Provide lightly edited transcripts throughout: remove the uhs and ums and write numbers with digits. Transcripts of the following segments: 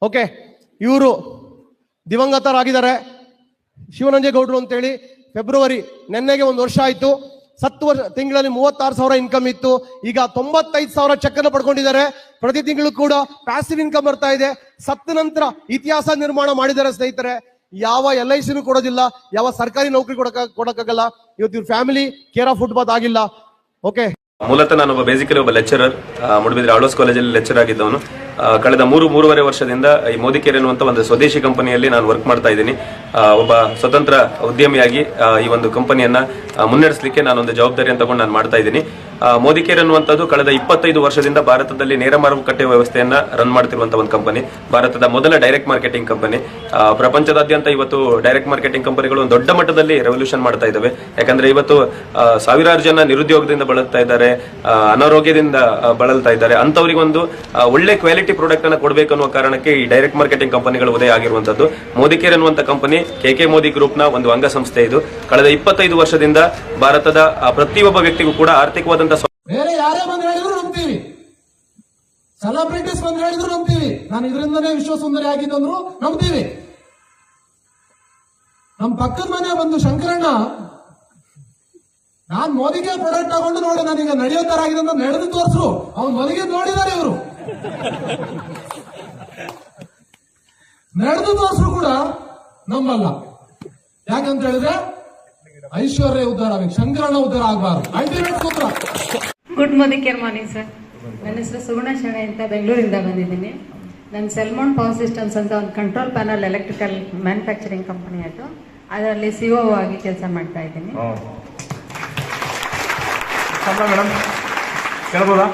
Okay, ಇವರು ದಿವಂಗತರಾಗಿದ್ದಾರೆ ಶಿವನಂಜೇಗೌಡರು ಅಂತೇಳಿ. February ನೆನ್ನೆಗೆ 1 ವರ್ಷ ಆಯ್ತು. 10 ತಿಂಗಳಲ್ಲಿ 36,000 ಇನ್ಕಮ್ ಇತ್ತು. ಈಗ 95,000 ಚೆಕ್ ಅನ್ನು ಪಡ್ಕೊಂಡಿದ್ದಾರೆ. ಪ್ರತಿ ತಿಂಗಳು ಕೂಡ ಪ್ಯಾಸಿವ್ ಇನ್ಕಮ್ ಬರ್ತಾ ಇದೆ. ಸತ್ತ ನಂತರ ಇತಿಹಾಸ ನಿರ್ಮಾಣ ಮಾಡಿದ್ದಾರೆ ಸ್ನೇಹಿತರೆ. ಯಾವ LIC ಕೊಡೋದಿಲ್ಲ, ಯಾವ ಸರ್ಕಾರಿ ನೌಕರಿ ಕೊಡಕ್ಕಾಗಲ್ಲ. ಇವತ್ತು ಇವ್ರ ಫ್ಯಾಮಿಲಿ ಕೇರ್ ಆಫ್ ಫುಟ್ಪಾತ್ ಆಗಿಲ್ಲ. ಓಕೆ, ಮೂಲತಃ ನಾನು ಬೇಸಿಕಲಿ ಒಬ್ಬ ಲೆಕ್ಚರರ್, ಮೂಡಬಿದ್ರೆ ಆಳ್ವಾಸ್ ಕಾಲೇಜಲ್ಲಿ ಲೆಕ್ಚರ್ ಆಗಿದ್ದವನು. ಕಳೆದ 3-3.5 ವರ್ಷದಿಂದ ಈ ಮೋದಿ ಕೇರ್ ಎನ್ನುವಂತ ಒಂದು ಸ್ವದೇಶಿ ಕಂಪನಿಯಲ್ಲಿ ನಾನು ವರ್ಕ್ ಮಾಡ್ತಾ ಇದ್ದೀನಿ. ಒಬ್ಬ ಸ್ವತಂತ್ರ ಉದ್ಯಮಿಯಾಗಿ ಈ ಒಂದು ಕಂಪನಿಯನ್ನ ಮುನ್ನಡೆಸಲಿಕ್ಕೆ ನಾನೊಂದು ಜವಾಬ್ದಾರಿಯನ್ನು ತಗೊಂಡು ನಾನು ಮಾಡ್ತಾ ಇದ್ದೀನಿ. ಮೋದಿ ಕೇರ್ ಅನ್ನುವಂಥದ್ದು ಕಳೆದ 25 ವರ್ಷದಿಂದ ಭಾರತದಲ್ಲಿ ನೇರ ಮಾರುಕಟ್ಟೆ ವ್ಯವಸ್ಥೆಯನ್ನ ರನ್ ಮಾಡ್ತಿರುವಂತಹ ಒಂದು ಕಂಪನಿ. ಭಾರತದ ಮೊದಲ ಡೈರೆಕ್ಟ್ ಮಾರ್ಕೆಟಿಂಗ್ ಕಂಪನಿ. ಪ್ರಪಂಚದಾದ್ಯಂತ ಇವತ್ತು ಡೈರೆಕ್ಟ್ ಮಾರ್ಕೆಟಿಂಗ್ ಕಂಪನಿಗಳು ಒಂದು ದೊಡ್ಡ ಮಟ್ಟದಲ್ಲಿ ರೆವಲ್ಯೂಷನ್ ಮಾಡ್ತಾ ಇದ್ದಾವೆ. ಯಾಕಂದ್ರೆ ಇವತ್ತು ಸಾವಿರಾರು ಜನ ನಿರುದ್ಯೋಗದಿಂದ ಬಳಲ್ತಾ ಇದ್ದಾರೆ, ಅನಾರೋಗ್ಯದಿಂದ ಬಳಲ್ತಾ ಇದ್ದಾರೆ. ಅಂತವರಿಗೆ ಒಂದು ಒಳ್ಳೆ ಕ್ವಾಲಿಟಿ ಪ್ರಾಡಕ್ಟ್ ಅನ್ನ ಕೊಡಬೇಕು ಅನ್ನುವ ಕಾರಣಕ್ಕೆ ಈ ಡೈರೆಕ್ಟ್ ಮಾರ್ಕೆಟಿಂಗ್ ಕಂಪನಿಗಳು ಉದಯ ಆಗಿರುವಂತದ್ದು. ಮೋದಿ ಕೇರ್ ಎನ್ನುವಂತ ಕಂಪನಿ KK ಮೋದಿ ಗ್ರೂಪ್ ನ ಒಂದು ಅಂಗಸಂಸ್ಥೆ. ಇದು ಕಳೆದ 25 ವರ್ಷದಿಂದ ಭಾರತದ ಪ್ರತಿಯೊಬ್ಬ ವ್ಯಕ್ತಿಗೂ ಕೂಡ ಆರ್ಥಿಕವಾದಂತಹ ಬೇರೆ ಯಾರೇ ಬಂದು ಹೇಳಿದ್ರು ನಂಬ್ತೀವಿ, ಸೆಲೆಬ್ರಿಟೀಸ್ ಬಂದು ಹೇಳಿದ್ರು ನಂಬ್ತೀವಿ. ನಾನು ಇದರಿಂದನೇ ವಿಶ್ವಸುಂದರಿ ಆಗಿದ್ದಂದ್ರು ನಂಬ್ತೀವಿ. ನಮ್ಮ ಪಕ್ಕದ ಮನೆ ಬಂದು ಶಂಕರಣ್ಣ ನಾನ್ ಮೋದಿಗೆ ಪ್ರಾಡಕ್ಟ್ ತಗೊಂಡು ನೋಡಿ ನನಗೆ ನಡೆಯೋ ತರ ಆಗಿದೆ ಅಂತ ನಡೆದು ತೋರಿಸ್ರು. ಅವ್ನು ಮನೆಗೆ ನೋಡಿದ್ದಾರೆ ಇವರು, ನಡೆದು ತೋರಿಸ್ರು ಕೂಡ ನಂಬಲ್ಲ. ಯಾಕಂತ ಹೇಳಿದ್ರೆ ಐಶ್ವರ್ಯ ಉದ್ಧಾರ ಆಗಬೇಕು, ಶಂಕರಣ್ಣ ಉದ್ಧಾರ ಆಗಬಾರ್ದು. ಅಲ್ಟಿಮೇಟ್ ಸೂತ್ರ. Good morning sir. ನನ್ನ ಹೆಸರು ಸುಗುಣ ಶೆಣೆ ಅಂತ ಬೆಂಗಳೂರಿಂದ ಬಂದಿದ್ದೀನಿ. ನನ್ನ ಸೆಲ್ಮೋನ್ ಪವರ್ ಸಿಸ್ಟಮ್ಸ್ ಅಂತ ಒಂದು control panel electrical manufacturing company ಅದು, ಅದರಲ್ಲಿ CO ಆಗಿ ಕೆಲಸ ಮಾಡ್ತಾ ಇದ್ದೀನಿ. Madam ಕೇಳ್ಬೋದಾ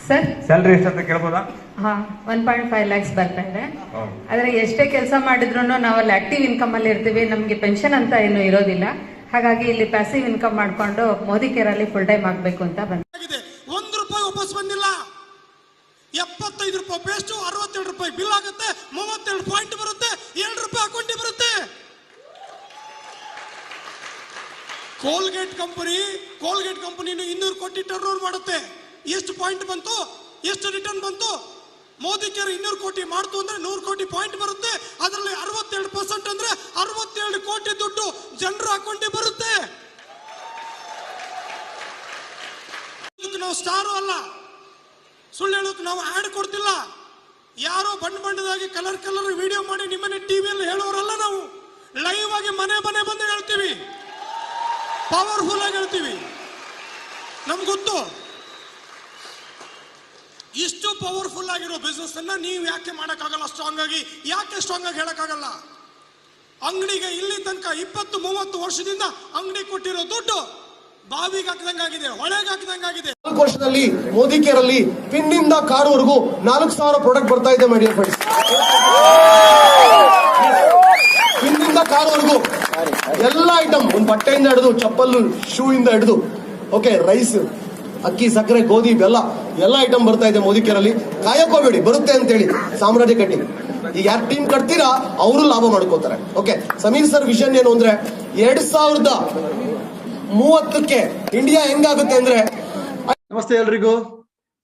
sir? ಸ್ಯಾಲರಿ ಎಷ್ಟಂತ ಕೇಳ್ಬೋದಾ? 1.5 lakhs ಬರ್ತಾ ಇದೆ. ಆದ್ರೆ ಎಷ್ಟೇ ಕೆಲಸ ಮಾಡಿದ್ರು ನಾವು ಅಲ್ಲಿ ಆಕ್ಟಿವ್ ಇನ್ಕಮ್ ಅಲ್ಲಿ ಇರ್ತೀವಿ, ನಮ್ಗೆ ಪೆನ್ಷನ್ ಅಂತ ಏನು ಇರೋದಿಲ್ಲ. ಹಾಗಾಗಿ ಇಲ್ಲಿ ಪ್ಯಾಸಿವ್ ಇನ್ಕಮ್ ಮಾಡ್ಕೊಂಡು ಮೋದಿ ಕೇರ್ ಅಲ್ಲಿ ಫುಲ್ ಟೈಮ್ ಆಗ್ಬೇಕು ಅಂತ ಬಂದ. ₹1 ವಾಪಸ್ ಬಂದಿಲ್ಲ. 75 ರೂಪಾಯಿ ಪೇಸ್ಟ್, 62 ರೂಪಾಯಿ ಬಿಲ್ ಆಗುತ್ತೆ, 32 ಪಾಯಿಂಟ್ ಬರುತ್ತೆ, ₹2 ಅಕೌಂಟ್ ಬರುತ್ತೆ. ಕೋಲ್ಗೇಟ್ ಕಂಪನಿ 200 ಕೋಟಿ ಟರ್ನ್ ಓವರ್ ಮಾಡುತ್ತೆ. ಎಷ್ಟು ಪಾಯಿಂಟ್ ಬಂತು, ಎಷ್ಟು ರಿಟರ್ನ್ ಬಂತು? ಮೋದಿ ಕೇರ್ 200 ಕೋಟಿ ಮಾಡ್ತು ಅಂದ್ರೆ 100 ಕೋಟಿ ಪಾಯಿಂಟ್ ಬರುತ್ತೆ. ಅದರಲ್ಲಿ 62% ಅಂದ್ರೆ 67 ಕೋಟಿ ದುಡ್ಡು ಜನರ ಅಕೌಂಟ್ ಬರುತ್ತೆ. ನಾವು ಸ್ಟಾರು ಅಲ್ಲ, ಸುಳ್ಳು ಹೇಳೋಕೆ ನಾವು ಆಡ್ ಕೊಡ್ತಿಲ್ಲ. ಯಾರೋ ಬಣ್ಣದಾಗಿ ಕಲರ್ ವಿಡಿಯೋ ಮಾಡಿ ನಿಮ್ಮನೆ ಟಿವಿಯಲ್ಲಿ ಹೇಳೋರಲ್ಲ. ನಾವು ಲೈವ್ ಆಗಿ ಮನೆ ಬಂದು ಹೇಳ್ತೀವಿ, ಪವರ್ಫುಲ್ ಆಗಿ ಹೇಳ್ತೀವಿ. ನಮ್ಗೆ ಗೊತ್ತು ಇಷ್ಟು ಪವರ್ಫುಲ್ ಆಗಿರೋ ಬಿಸ್ನೆಸ್ ಅನ್ನ ನೀವು ಯಾಕೆ ಮಾಡಕ್ಕಾಗಲ್ಲ? ಸ್ಟ್ರಾಂಗ್ ಆಗಿ ಹೇಳಕ್ಕಾಗಲ್ಲ? ಅಂಗಡಿಗೆ ಇಲ್ಲಿ ತನಕ 20-30 ವರ್ಷದಿಂದ ಅಂಗಡಿ ಕೊಟ್ಟಿರೋ ದುಡ್ಡು ಬಾವಿಗೆ ಹಾಕಿದಂಗಾಗಿದೆ, ಹೊಳೆಗೆ ಹಾಕಿದಂಗಾಗಿದೆ. 4 ವರ್ಷದಲ್ಲಿ ಮೋದಿ ಕೇರ್ ಅಲ್ಲಿ ಪಿನ್ ಇಂದ ಕಾರುವರೆಗೂ 4,000 ಪ್ರಾಡಕ್ಟ್ ಬರ್ತಾ ಇದೆ. ಮೈ ಡಿಯರ್ ಫ್ರೆಂಡ್ಸ್, ಪಿನ್ ಇಂದ ಕಾರುವರೆಗೂ ಎಲ್ಲ ಐಟಮ್, ಒಂದು ಬಟ್ಟೆಯಿಂದ ಹಿಡಿದು ಚಪ್ಪಲ್, ಶೂ ಇಂದ ಹಿಡಿದು, ಓಕೆ, ರೈಸ್, ಅಕ್ಕಿ, ಸಕ್ಕರೆ, ಗೋಧಿ, ಬೆಲ್ಲ ಎಲ್ಲ ಐಟಮ್ ಬರ್ತಾ ಇದೆ ಮೋದಿ ಕೇರ್ ಅಲ್ಲಿ. ಕಾಯಕೋಬೇಡಿ, ಬರುತ್ತೆ ಅಂತೇಳಿ ಸಾಮ್ರಾಜ್ಯ ಕಟ್ಟಿ. ಈಗ ಯಾರು ಟೀಮ್ ಕಟ್ತೀರಾ ಅವರು ಲಾಭ ಮಾಡ್ಕೋತಾರೆ. ಓಕೆ, ಸಮೀರ್ ಸರ್ ವಿಷನ್ ಏನು ಅಂದ್ರೆ 2030ಕ್ಕೆ ಇಂಡಿಯಾ ಹೆಂಗಾಗುತ್ತೆ ಅಂದ್ರೆ. ನಮಸ್ತೆ ಎಲ್ರಿಗೂ.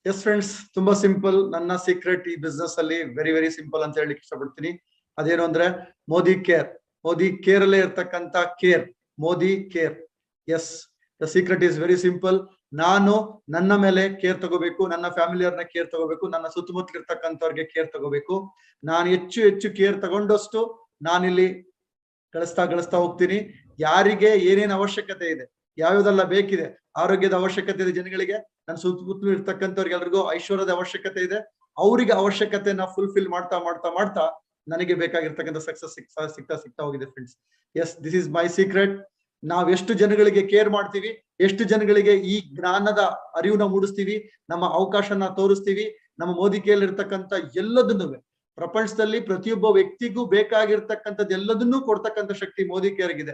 ಎಸ್ ಫ್ರೆಂಡ್ಸ್, ತುಂಬಾ ಸಿಂಪಲ್. ನನ್ನ ಸೀಕ್ರೆಟ್ ಈ ಬಿಸ್ನೆಸ್ ಅಲ್ಲಿ ವೆರಿ ಸಿಂಪಲ್ ಅಂತ ಹೇಳಲಿಕ್ಕೆ ಇಷ್ಟಪಡ್ತೀನಿ. ಅದೇನು ಅಂದ್ರೆ ಮೋದಿ ಕೇರ್ ಅಲ್ಲೇ ಇರ್ತಕ್ಕಂತ care, Modi care. Yes, the secret is very simple. ನಾನು ನನ್ನ ಮೇಲೆ ಕೇರ್ ತಗೋಬೇಕು, ನನ್ನ ಫ್ಯಾಮಿಲಿಯವ್ರನ್ನ ಕೇರ್ ತಗೋಬೇಕು, ನನ್ನ ಸುತ್ತಮುತ್ತಲ ಇರ್ತಕ್ಕಂಥವ್ರಿಗೆ ಕೇರ್ ತಗೋಬೇಕು. ನಾನು ಹೆಚ್ಚು ಕೇರ್ ತಗೊಂಡಷ್ಟು ನಾನಿಲ್ಲಿ ಗಳಿಸ್ತಾ ಹೋಗ್ತೀನಿ. ಯಾರಿಗೆ ಏನೇನು ಅವಶ್ಯಕತೆ ಇದೆ, ಯಾವ್ಯಾವ್ದೆಲ್ಲ ಬೇಕಿದೆ, ಆರೋಗ್ಯದ ಅವಶ್ಯಕತೆ ಇದೆ ಜನಗಳಿಗೆ, ನನ್ನ ಸುತ್ತಮುತ್ತಲು ಇರ್ತಕ್ಕಂಥವ್ರಿಗೆ ಎಲ್ರಿಗೂ ಐಶ್ವರ್ಯದ ಅವಶ್ಯಕತೆ ಇದೆ. ಅವರಿಗೆ ಅವಶ್ಯಕತೆನ ಫುಲ್ಫಿಲ್ ಮಾಡ್ತಾ ನನಗೆ ಬೇಕಾಗಿರ್ತಕ್ಕಂಥ ಸಕ್ಸಸ್ ಸಿಗ್ತಾ ಹೋಗಿದೆ friends. Yes, this is my secret. ನಾವ್ ಎಷ್ಟು ಜನಗಳಿಗೆ ಕೇರ್ ಮಾಡ್ತೀವಿ, ಎಷ್ಟು ಜನಗಳಿಗೆ ಈ ಜ್ಞಾನದ ಅರಿವುನ ಮೂಡಿಸ್ತೀವಿ, ನಮ್ಮ ಅವಕಾಶನ ತೋರಿಸ್ತೀವಿ, ನಮ್ಮ ಮೋದಿ ಕೇರ್ ಇರ್ತಕ್ಕಂಥ ಎಲ್ಲದನ್ನು ಪ್ರಪಂಚದಲ್ಲಿ ಪ್ರತಿಯೊಬ್ಬ ವ್ಯಕ್ತಿಗೂ ಬೇಕಾಗಿರ್ತಕ್ಕಂಥದ್ದು ಎಲ್ಲದನ್ನೂ ಕೊಡ್ತಕ್ಕಂಥ ಶಕ್ತಿ ಮೋದಿ ಕೇರ್ಗಿದೆ.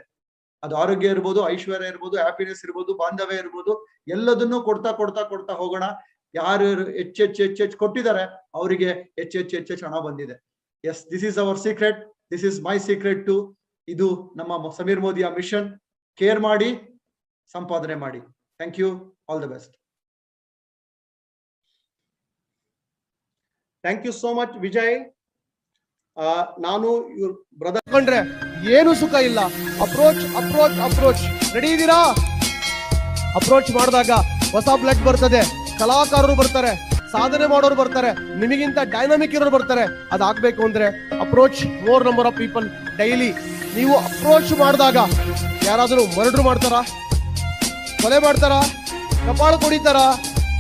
ಅದು ಆರೋಗ್ಯ ಇರ್ಬೋದು, ಐಶ್ವರ್ಯ ಇರ್ಬೋದು, ಹ್ಯಾಪಿನೆಸ್ ಇರ್ಬೋದು, ಬಾಂಧವ್ಯ ಇರ್ಬೋದು, ಎಲ್ಲದನ್ನೂ ಕೊಡ್ತಾ ಹೋಗೋಣ. ಯಾರು ಹೆಚ್ಚು ಕೊಟ್ಟಿದ್ದಾರೆ ಅವರಿಗೆ ಹೆಚ್ಚು ಹಣ ಬಂದಿದೆ. Yes, this is our secret. This is my secret too. ಇದು ನಮ್ಮ ಸಮೀರ್ ಮೋದಿಯ ಮಿಷನ್. ಕೇರ್ ಮಾಡಿ, ಸಂಪಾದನೆ ಮಾಡಿ. Thank you. All the best. Thank you so much Vijay. ನಾನು ಇವ್ರ ಬ್ರದರ್ ಕಂಡ್ರೆ ಏನು ಸುಖ ಇಲ್ಲ. Approach approach approach. ರೆಡಿ ಇದ್ದೀರಾ? ಅಪ್ರೋಚ್ ಮಾಡಿದಾಗ ಹೊಸ ಬ್ಲಡ್ ಬರ್ತದೆ, ಕಲಾಕಾರರು ಬರ್ತಾರೆ, ಸಾಧನೆ ಮಾಡೋರು ಬರ್ತಾರೆ, ನಿಮಗಿಂತ ಡೈನಾಮಿಕ್ ಇರೋರು ಬರ್ತಾರೆ. ಅದಾಗಬೇಕು ಅಂದ್ರೆ approach more number of people daily. ನೀವು ಅಪ್ರೋಚ್ ಮಾಡಿದಾಗ ಯಾರಾದರೂ ಮರ್ಡರ್ ಮಾಡ್ತಾರಾ, ಕೊಲೆ ಮಾಡ್ತಾರಾ, ಕಪಾಳ ಕೊಡಿತಾರಾ?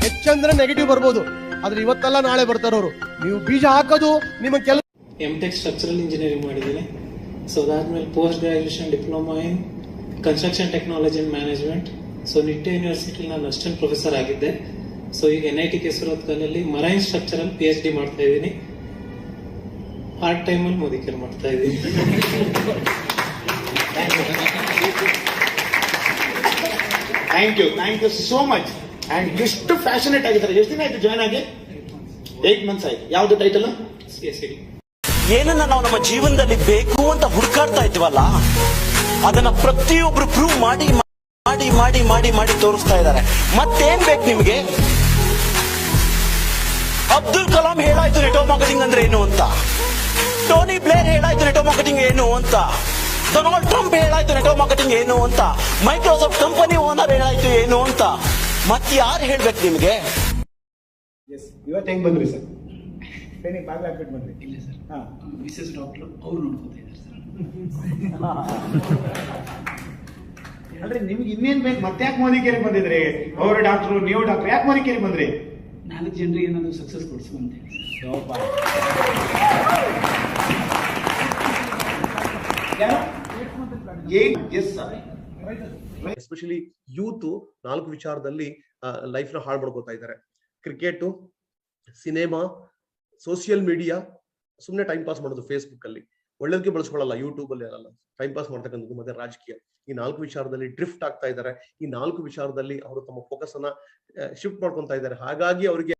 ಹೆಚ್ಚಂದ್ರೆ ನೆಗೆಟಿವ್ ಬರ್ಬೋದು, ಆದ್ರೆ ಇವತ್ತಲ್ಲ ನಾಳೆ ಬರ್ತಾರವ್ರು. ನೀವು ಬೀಜ ಹಾಕೋದು ನಿಮ್ಮ ಕೆಲಸ. ಎಮ್.ಟೆಕ್ ಸ್ಟ್ರಕ್ಚರಲ್ ಇಂಜಿನಿಯರಿಂಗ್ ಮಾಡಿದ್ದೀನಿ. ಸೊ ಅದಾದ್ಮೇಲೆ post graduation diploma in construction technology and management. So Nitte university ನಾನು ಅಸಿಸ್ಟೆಂಟ್ ಪ್ರೊಫೆಸರ್ ಆಗಿದ್ದೆ. ಸೊ ಈಗ NIT ಕೆಸರತ್ಕಲ್ಲಲ್ಲಿ ಮರೈನ್ ಸ್ಟ್ರಕ್ಚರಲ್ PhD ಮಾಡ್ತಾ ಇದ್ದೀನಿ. ಪಾರ್ಟ್ ಟೈಮ್ ಅಲ್ಲಿ ಮೋದಿಕೇರ್ ಮಾಡ್ತಾ ಇದ್ದೀನಿ. Thank you so much. And ಎಷ್ಟು ಫ್ಯಾಷನೇಟ್ ಆಗಿದ್ದಾರೆ. ಎಷ್ಟು ದಿನ ಆಯ್ತು ಜಾಯ್ನ್ ಆಗಿ? 8 months ಆಯ್ತು. ಯಾವ್ದು ಟೈಟಲ್? CSED. ಏನನ್ನ ನಾವು ನಮ್ಮ ಜೀವನದಲ್ಲಿ ಬೇಕು ಅಂತ ಹುಡುಕಾಡ್ತಾ ಇದ್ವಲ್ಲ, ಅದನ್ನ ಪ್ರತಿಯೊಬ್ರು ಪ್ರೂವ್ ಮಾಡಿ ಮಾಡಿ ಮಾಡಿ ಮಾಡಿ ಮಾಡಿ ತೋರಿಸ್ತಾ ಇದ್ದಾರೆ. ಮತ್ತೇನ್ ಬೇಕು ನಿಮ್ಗೆ? ಅಬ್ದುಲ್ ಕಲಾಂ ಹೇಳಾಯ್ತು ನೆಟ್ವರ್ಕ್ ಮಾರ್ಕೆಟಿಂಗ್ ಅಂದ್ರೆ ಏನು ಅಂತ, ಟೋನಿ ಬ್ಲೇರ್ ಹೇಳಾಯ್ತು ನೆಟ್ವರ್ಕ್ ಮಾರ್ಕೆಟಿಂಗ್ ಏನು ಅಂತ, ಡೊನಾಲ್ಡ್ ಟ್ರಂಪ್ ಹೇಳಾಯ್ತು ನೆಟ್ವರ್ಕ್ ಮಾರ್ಕೆಟಿಂಗ್ ಏನು ಅಂತ, ಮೈಕ್ರೋಸಾಫ್ಟ್ ಕಂಪನಿ ಓನರ್ ಹೇಳಾಯ್ತು ಏನು ಅಂತ. ಮತ್ ಯಾರು ಹೇಳ್ಬೇಕು ನಿಮ್ಗೆ? ಇವತ್ತು ಹೆಂಗ್ ಬಂದ್ರಿ ಸರ್? ಟ್ರೈನಿಂಗ್ ಬಾಗ್ಲ ಹಾಕ್ಬಿಟ್ಟು ಬಂದ್ರಿ? ಇಲ್ಲ ಸರ್, ಮಿಸಸ್ ಡಾಕ್ಟರ್ ಅವ್ರು ನೋಡ್ಕೊತಾ ಇದ್ದಾರೆ ಸರ್. ಅಂದ್ರೆ ನಿಮ್ಗೆ ಇನ್ನೇನ್ ಬೇಕು? ಮತ್ತೆ ಯಾಕೆ ಮೋದಿಕೇರಿಗೆ ಬಂದಿದ್ರಿ? ಅವರು ಡಾಕ್ಟ್ರು, ನೀವು ಡಾಕ್ಟರ್, ಯಾಕೆ ಮೋದಿಕೇರಿಗೆ ಬಂದ್ರಿ? 4 ಜನರಿಗೆ ಏನಾದ್ರು ಸಕ್ಸಸ್ ಕೊಡಿಸುವಂತೆ. ಎಸ್ಪೆಷಲಿ ಯೂತ್ 4 ವಿಚಾರದಲ್ಲಿ ಲೈಫ್ ನ ಹಾಳು ಮಾಡ್ಕೋತಾ ಇದ್ದಾರೆ. ಕ್ರಿಕೆಟ್, ಸಿನಿಮಾ, ಸೋಷಿಯಲ್ ಮೀಡಿಯಾ, ಸುಮ್ನೆ ಟೈಮ್ ಪಾಸ್ ಮಾಡೋದು ಫೇಸ್ಬುಕ್ ಅಲ್ಲಿ, ಒಳ್ಳೇದಕ್ಕೆ ಬಳಸ್ಕೊಳ್ಳಲ್ಲ, ಯೂಟ್ಯೂಬ್ ಅಲ್ಲಿ ಅಲ್ಲ, ಟೈಮ್ ಪಾಸ್ ಮಾಡ್ತಕ್ಕಂಥದ್ದು, ಮತ್ತೆ ರಾಜಕೀಯ. ಈ 4 ವಿಚಾರದಲ್ಲಿ ಡ್ರಿಫ್ಟ್ ಆಗ್ತಾ ಇದ್ದಾರೆ. ಈ 4 ವಿಚಾರದಲ್ಲಿ ಅವರು ತಮ್ಮ ಫೋಕಸ್ ಅನ್ನ ಶಿಫ್ಟ್ ಮಾಡ್ಕೊಂತ ಇದ್ದಾರೆ. ಹಾಗಾಗಿ ಅವರಿಗೆ